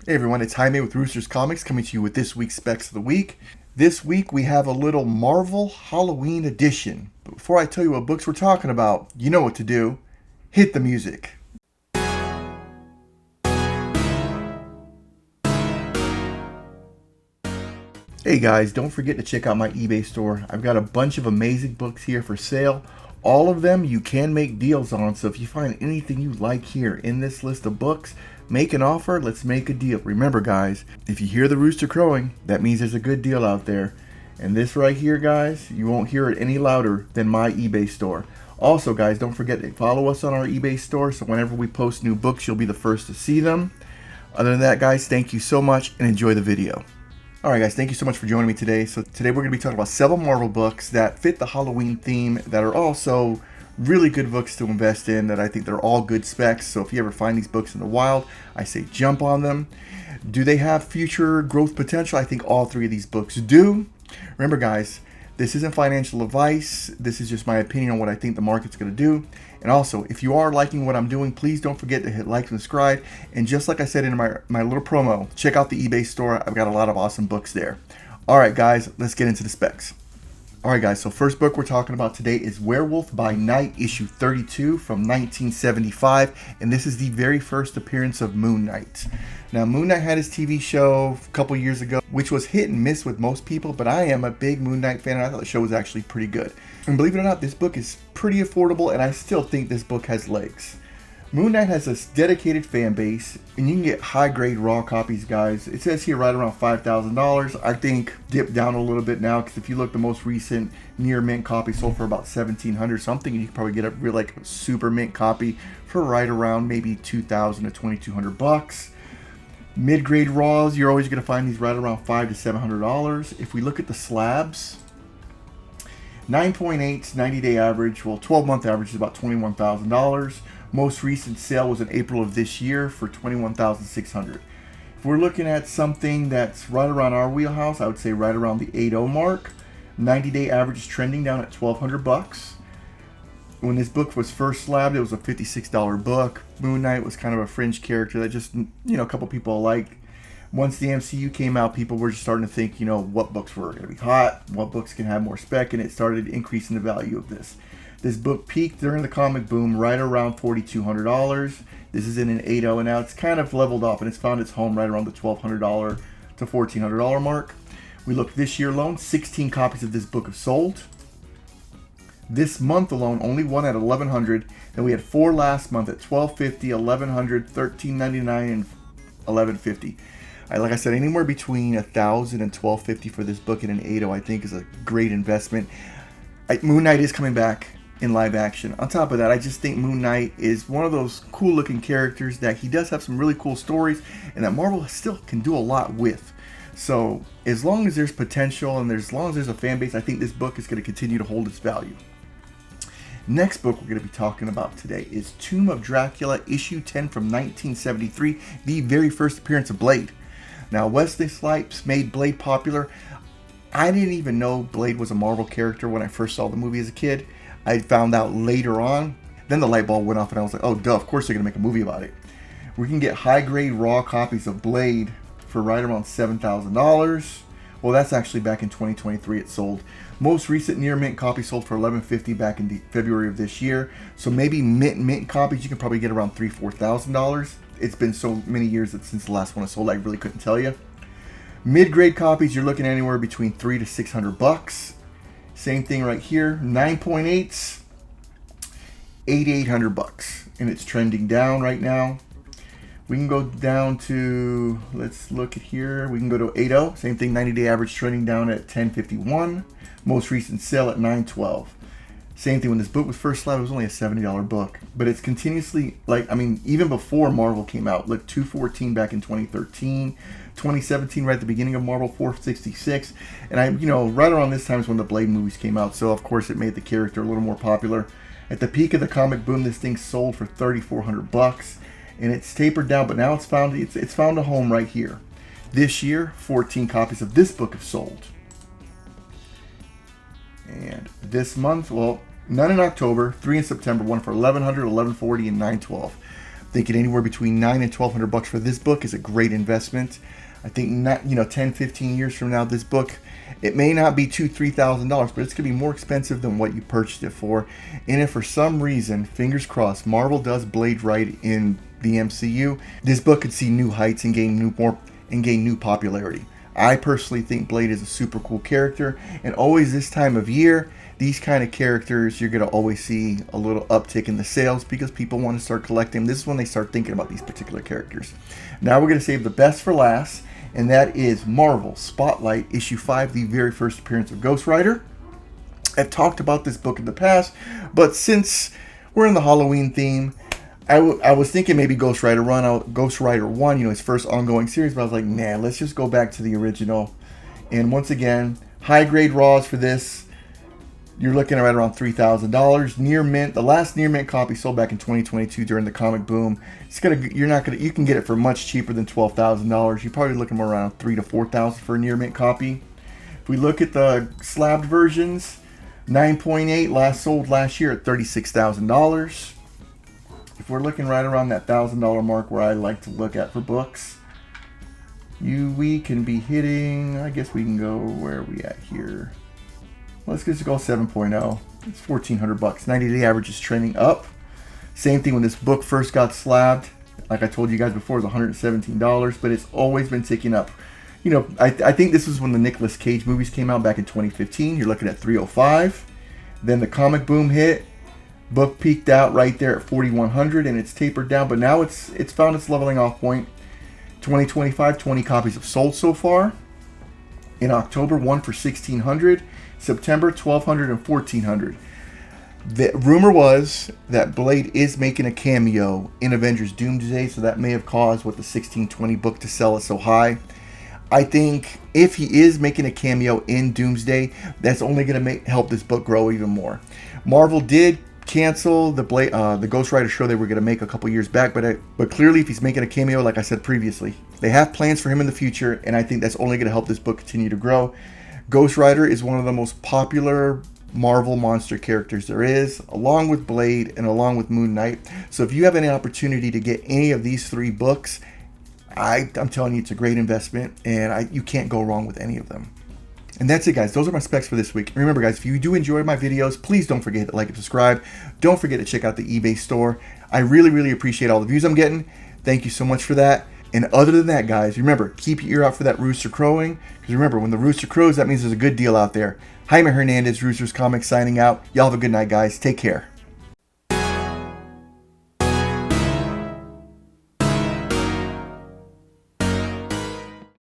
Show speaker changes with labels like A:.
A: Hey everyone, it's Jaime with Roosters Comics coming to you with this week's Specs of the Week. This week we have a little Marvel Halloween edition. But before I tell you what books we're talking about, you know what to do. Hit the music. Hey guys, don't forget to check out my eBay store. I've got a bunch of amazing books here for sale. All of them you can make deals on, so if you find anything you like here in this list of books, make an offer, let's make a deal. Remember guys, if you hear the rooster crowing, that means there's a good deal out there. And this right here guys, you won't hear it any louder than my eBay store. Also guys, don't forget to follow us on our eBay store, so whenever we post new books, you'll be the first to see them. Other than that guys, thank you so much and enjoy the video. Alright guys, thank you so much for joining me today. So today we're going to be talking about several Marvel books that fit the Halloween theme that are also really good books to invest in, that I think they're all good specs. So if you ever find these books in the wild, I say jump on them. Do they have future growth potential? I think all three of these books do. Remember guys, this isn't financial advice. This is just my opinion on what I think the market's going to do. And also, if you are liking what I'm doing, please don't forget to hit like and subscribe. And just like I said in my little promo, check out the eBay store. I've got a lot of awesome books there. All right, guys, let's get into the specs. All right, guys, so first book we're talking about today is Werewolf by Night, issue 32 from 1975. And this is the very first appearance of Moon Knight. Now, Moon Knight had his TV show a couple years ago, which was hit and miss with most people, but I am a big Moon Knight fan, and I thought the show was actually pretty good. And believe it or not, this book is pretty affordable, and I still think this book has legs. Moon Knight has a dedicated fan base, and you can get high-grade raw copies, guys. It says here right around $5,000. I think dipped down a little bit now, because if you look, the most recent near mint copy sold for about $1,700. So I'm thinking you can probably get a real super mint copy for right around maybe $2,000 to $2,200. Mid-grade raws, you're always going to find these right around $500 to $700. If we look at the slabs, 9.8 90-day average, well, 12-month average is about $21,000. Most recent sale was in April of this year for $21,600. If we're looking at something that's right around our wheelhouse, I would say right around the 8.0 mark. 90-day average is trending down at $1,200. When this book was first slabbed, it was a $56 book. Moon Knight was kind of a fringe character that just, a couple people liked. Once the MCU came out, people were just starting to think, what books were going to be hot, what books can have more spec, and it started increasing the value of this. This book peaked during the comic boom right around $4,200. This is in an 8.0, and now it's kind of leveled off, and it's found its home right around the $1,200 to $1,400 mark. We look this year alone, 16 copies of this book have sold. This month alone, only one at $1,100. Then we had 4 last month at $1,250, $1,100, $1,399, and $1,150. Like I said, anywhere between $1,000 and $1,250 for this book in an 8.0, I think is a great investment. Moon Knight is coming back in live action. On top of that, I just think Moon Knight is one of those cool looking characters that he does have some really cool stories, and that Marvel still can do a lot with. So as long as there's potential and as long as there's a fan base, I think this book is going to continue to hold its value. Next book we're going to be talking about today is Tomb of Dracula, issue 10 from 1973, the very first appearance of Blade. Now, Wesley Snipes made Blade popular. I didn't even know Blade was a Marvel character when I first saw the movie as a kid. I found out later on. Then the light bulb went off and I was like, oh duh, of course they're going to make a movie about it. We can get high-grade raw copies of Blade for right around $7,000. Well, that's actually back in 2023 it sold. Most recent near mint copy sold for $1,150 back in February of this year. So maybe mint copies you can probably get around $3,000 to $4,000. It's been so many years since the last one I sold, I really couldn't tell you. Mid-grade copies, you're looking anywhere between $300 to $600. Same thing right here, 9.8s, $800, and it's trending down right now. We can go down to, let's look at here, we can go to 8.0, same thing, 90-day average trending down at $10.51. Most recent sale at $9.12. Same thing, when this book was first slabbed, it was only a $70 book. But it's continuously, even before Marvel came out, look, $214 back in 2013, 2017, right at the beginning of Marvel, $466. And right around this time is when the Blade movies came out, so of course it made the character a little more popular. At the peak of the comic boom, this thing sold for $3,400, and it's tapered down, but now it's found a home right here. This year, 14 copies of this book have sold. And this month, well, none in October, 3 in September, one for $1,100, $1,140, and $912. Thinking anywhere between $900 and $1,200 for this book is a great investment. I think not, 10, 15 years from now, this book, it may not be $2,000-$3,000, but it's going to be more expensive than what you purchased it for. And if for some reason, fingers crossed, Marvel does Blade right in the MCU, this book could see new heights and gain new popularity. I personally think Blade is a super cool character, and always this time of year, these kind of characters, you're going to always see a little uptick in the sales because people want to start collecting. This is when they start thinking about these particular characters. Now we're going to save the best for last, and that is Marvel Spotlight Issue 5, the very first appearance of Ghost Rider. I've talked about this book in the past, but since we're in the Halloween theme, I was thinking maybe Ghost Rider 1, his first ongoing series, but I was like, nah, let's just go back to the original. And once again, high grade raws for this, you're looking at right around $3,000. Near mint, the last near mint copy sold back in 2022 during the comic boom. You can get it for much cheaper than $12,000. You're probably looking more around $3,000 to $4,000 for a near mint copy. If we look at the slabbed versions, 9.8 sold last year at $36,000. If we're looking right around that $1,000 mark where I like to look at for books, we can be hitting, I guess we can go, where are we at here? Let's just go 7.0. It's $1,400. 90-day average is trending up. Same thing when this book first got slabbed. Like I told you guys before, it was $117, but it's always been ticking up. I think this was when the Nicolas Cage movies came out back in 2015. You're looking at $305. Then the comic boom hit. Book peaked out right there at $4,100, and it's tapered down, but now it's found its leveling off point. 2025, 20 copies have sold so far. In October, one for $1,600. September, $1,200 and $1,400. The rumor was that Blade is making a cameo in Avengers Doomsday, so that may have caused what the 1620 book to sell it so high. I think if he is making a cameo in Doomsday, that's only going to help this book grow even more. Marvel did cancel the Ghost Rider show they were going to make a couple years back, but clearly if he's making a cameo, like I said previously, they have plans for him in the future, and I think that's only going to help this book continue to grow. Ghost Rider is one of the most popular Marvel monster characters there is, along with Blade and along with Moon Knight. So if you have any opportunity to get any of these three books, I'm telling you, it's a great investment, and you can't go wrong with any of them. And that's it, guys. Those are my specs for this week. Remember, guys, if you do enjoy my videos, please don't forget to like and subscribe. Don't forget to check out the eBay store. I really, really appreciate all the views I'm getting. Thank you so much for that. And other than that, guys, remember, keep your ear out for that rooster crowing. Because remember, when the rooster crows, that means there's a good deal out there. Jaime Hernandez, Roosters Comics, signing out. Y'all have a good night, guys. Take care.